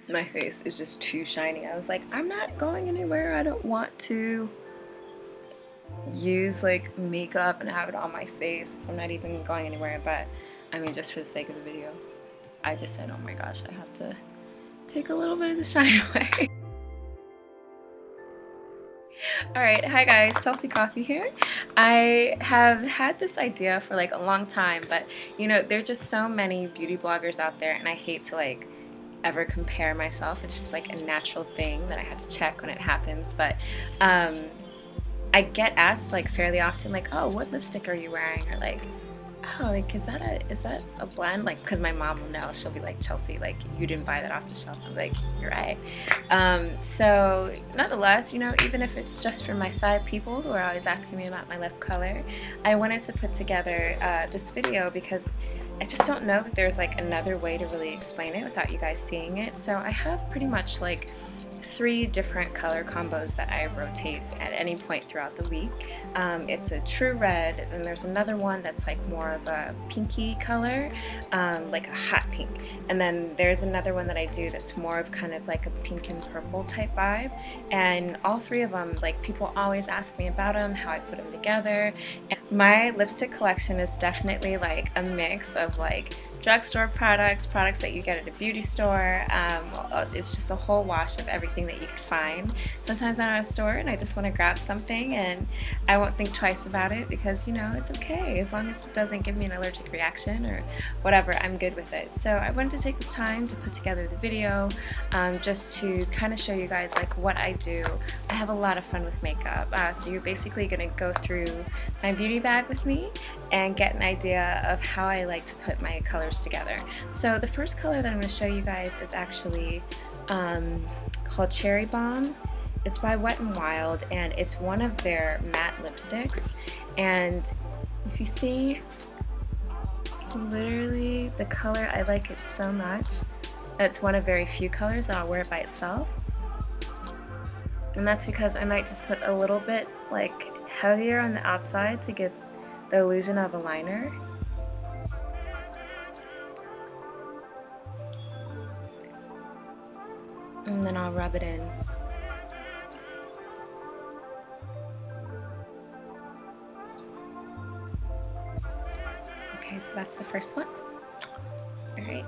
my face is just too shiny. I was like, I'm not going anywhere. I don't want to use like makeup and have it on my face. I'm not even going anywhere, but I mean, just for the sake of the video, I just said, oh my gosh, I have to take a little bit of the shine away. Alright, hi guys, Chelsea Coffee here. I have had this idea for like a long time, but you know, there are just so many beauty bloggers out there, and I hate to like ever compare myself. It's just like a natural thing that I have to check when it happens. But um, I get asked like fairly often, like, oh, what lipstick are you wearing? Or like, oh, like, is that a blend? Like, because my mom will know. She'll be like, Chelsea, like, you didn't buy that off the shelf. I'm like, you're right. So nonetheless, you know, even if it's just for my 5 people who are always asking me about my lip color, I wanted to put together this video because I just don't know that there's like another way to really explain it without you guys seeing it. So I have pretty much like 3 different color combos that I rotate at any point throughout the week. It's a true red, and there's another one that's like more of a pinky color, like a hot pink. And then there's another one that I do that's more of kind of like a pink and purple type vibe. And all 3 of them, like people always ask me about them, how I put them together. And my lipstick collection is definitely like a mix of like drugstore products that you get at a beauty store. It's just a whole wash of everything that you could find. Sometimes I'm at a store and I just want to grab something and I won't think twice about it because, you know, it's okay. As long as it doesn't give me an allergic reaction or whatever, I'm good with it. So I wanted to take this time to put together the video just to kind of show you guys like what I do. I have a lot of fun with makeup. So you're basically going to go through my beauty bag with me and get an idea of how I like to put my colors together. So the first color that I'm going to show you guys is actually called Cherry Bomb. It's by Wet n Wild, and it's one of their matte lipsticks. And if you see, literally the color, I like it so much. It's one of very few colors that I'll wear it by itself. And that's because I might just put a little bit like heavier on the outside to give the illusion of a liner. And then I'll rub it in. Okay, so that's the first one. Alright.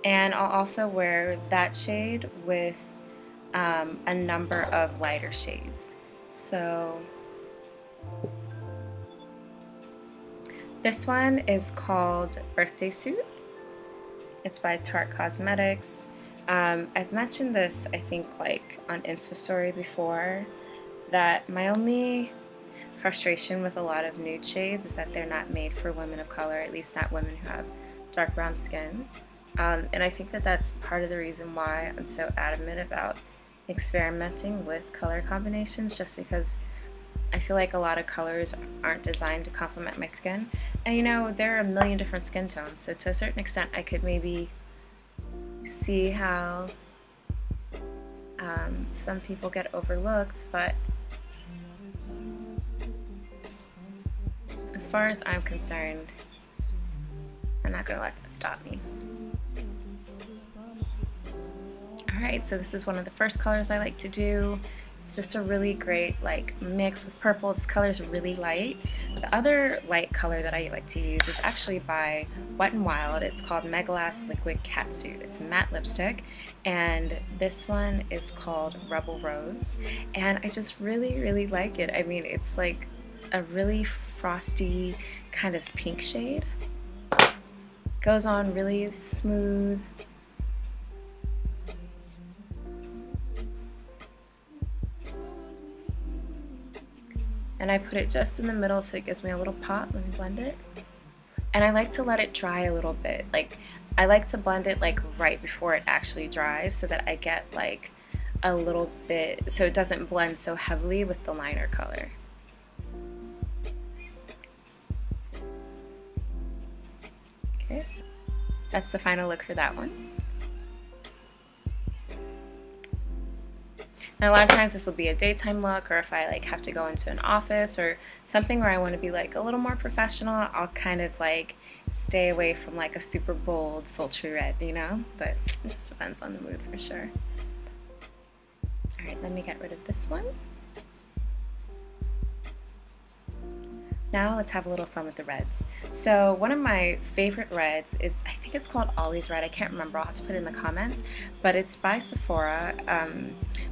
And I'll also wear that shade with a number of lighter shades. So this one is called Birthday Suit. It's by Tarte Cosmetics. I've mentioned this, I think, like on Insta Story before, that my only frustration with a lot of nude shades is that they're not made for women of color, at least not women who have dark brown skin. And I think that that's part of the reason why I'm so adamant about experimenting with color combinations, just because I feel like a lot of colors aren't designed to complement my skin. And you know, there are a million different skin tones, so to a certain extent I could maybe see how some people get overlooked, but as far as I'm concerned, I'm not gonna let that stop me. Alright, so this is one of the first colors I like to do. It's just a really great like mix with purple. This color is really light. The other light color that I like to use is actually by Wet n Wild. It's called Megalass Liquid Catsuit. It's a matte lipstick, and this one is called Rebel Rose, and I just really like it. I mean, it's like a really frosty kind of pink shade. Goes on really smooth. And I put it just in the middle so it gives me a little pop when I blend it. And I like to let it dry a little bit. Like, I like to blend it like right before it actually dries so that I get like a little bit, so it doesn't blend so heavily with the liner color. Okay, that's the final look for that one. And a lot of times this will be a daytime look, or if I like have to go into an office or something where I want to be like a little more professional, I'll kind of like stay away from like a super bold, sultry red, you know? But it just depends on the mood for sure. All right, let me get rid of this one. Now let's have a little fun with the reds. So one of my favorite reds is, I think it's called Ollie's Red. I can't remember, I'll have to put it in the comments, but it's by Sephora.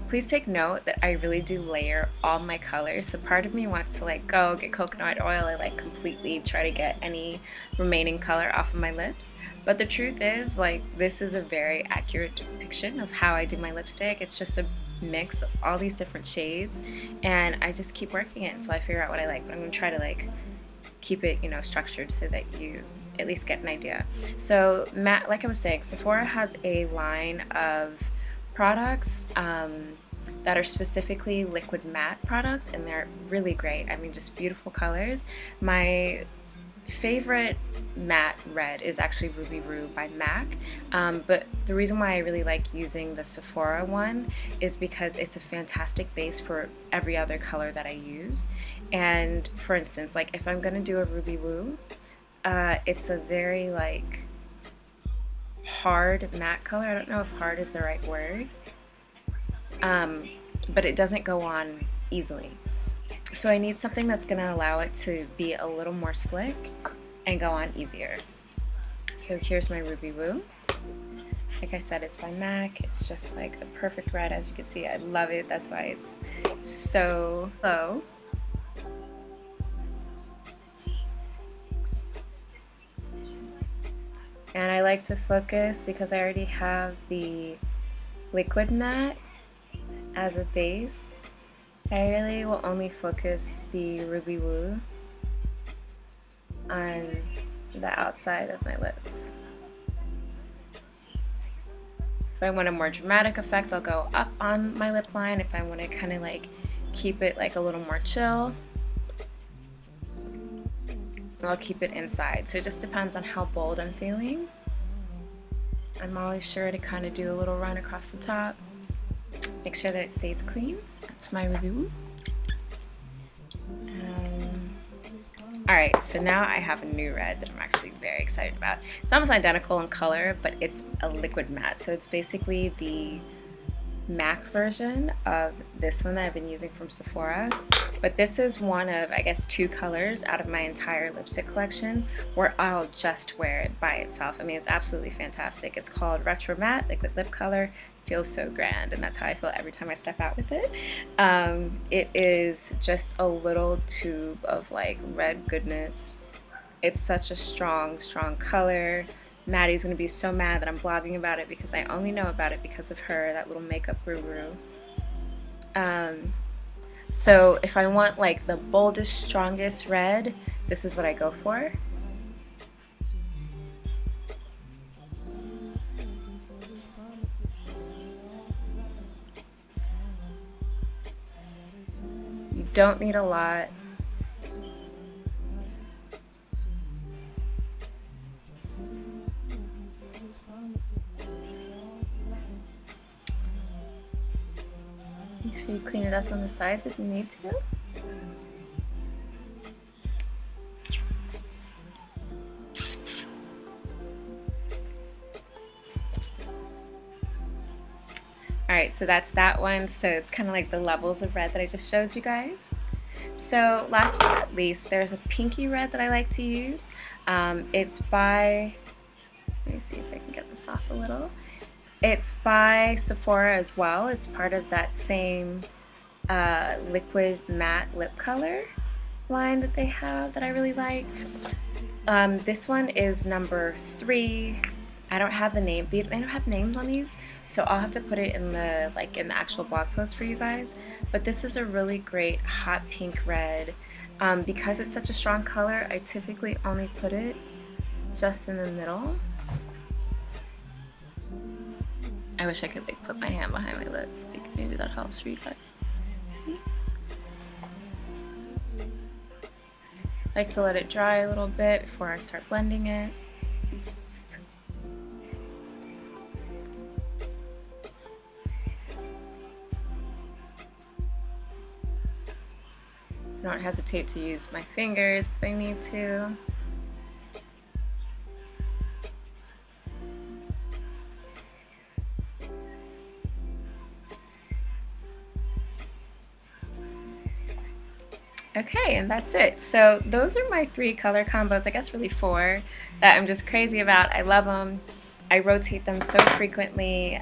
Please take note that I really do layer all my colors. So part of me wants to like go get coconut oil and like completely try to get any remaining color off of my lips. But the truth is, like, this is a very accurate depiction of how I do my lipstick. It's just a mix of all these different shades, and I just keep working it until I figure out what I like. But I'm going to try to like keep it, you know, structured so that you at least get an idea. So like I was saying, Sephora has a line of products that are specifically liquid matte products, and they're really great. I mean, just beautiful colors. My favorite matte red is actually Ruby Roo by MAC, but the reason why I really like using the Sephora one is because it's a fantastic base for every other color that I use. And for instance, like if I'm gonna do a Ruby Woo, it's a very like hard matte color. I don't know if hard is the right word, but it doesn't go on easily. So I need something that's going to allow it to be a little more slick and go on easier. So here's my Ruby Woo. Like I said, it's by MAC. It's just like the perfect red, as you can see. I love it. That's why it's so low. And I like to focus because I already have the liquid matte as a base. I really will only focus the Ruby Woo on the outside of my lips. If I want a more dramatic effect, I'll go up on my lip line. If I want to kind of like keep it like a little more chill, I'll keep it inside. So it just depends on how bold I'm feeling. I'm always sure to kind of do a little run across the top. Make sure that it stays clean. That's my review. Alright, so now I have a new red that I'm actually very excited about. It's almost identical in color, but it's a liquid matte. So it's basically the MAC version of this one that I've been using from Sephora. But this is one of, I guess, 2 colors out of my entire lipstick collection where I'll just wear it by itself. I mean, it's absolutely fantastic. It's called Retro Matte Liquid Lip Color. Feels so grand, and that's how I feel every time I step out with it. It is just a little tube of like red goodness. It's such a strong color. Maddie's gonna be so mad that I'm blogging about it because I only know about it because of her, that little makeup guru. So if I want like the boldest, strongest red, this is what I go for. You don't need a lot. Make sure you clean it up on the sides if you need to. Alright, so that's that one. So it's kind of like the levels of red that I just showed you guys. So last but not least, there's a pinky red that I like to use. It's by, let me see if I can get this off a little. It's by Sephora as well. It's part of that same liquid matte lip color line that they have that I really like. This one is number 3. I don't have the name. They don't have names on these, so I'll have to put it in the actual blog post for you guys. But this is a really great hot pink red. Because it's such a strong color, I typically only put it just in the middle. I wish I could like put my hand behind my lips. Like maybe that helps for you guys. See? I like to let it dry a little bit before I start blending it. won't hesitate to use my fingers if I need to. Okay, and that's it. So those are my 3 color combos, I guess really 4, that I'm just crazy about. I love them. I rotate them so frequently.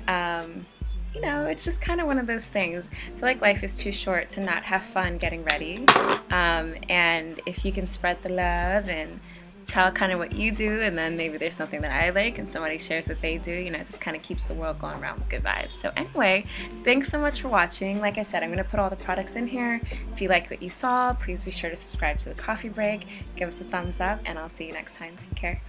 You know, it's just kind of one of those things. I feel like life is too short to not have fun getting ready. And if you can spread the love and tell kind of what you do, and then maybe there's something that I like and somebody shares what they do, you know, it just kind of keeps the world going around with good vibes. So anyway, thanks so much for watching. Like I said, I'm going to put all the products in here. If you liked what you saw, please be sure to subscribe to The Coffee Break, give us a thumbs up, and I'll see you next time. Take care.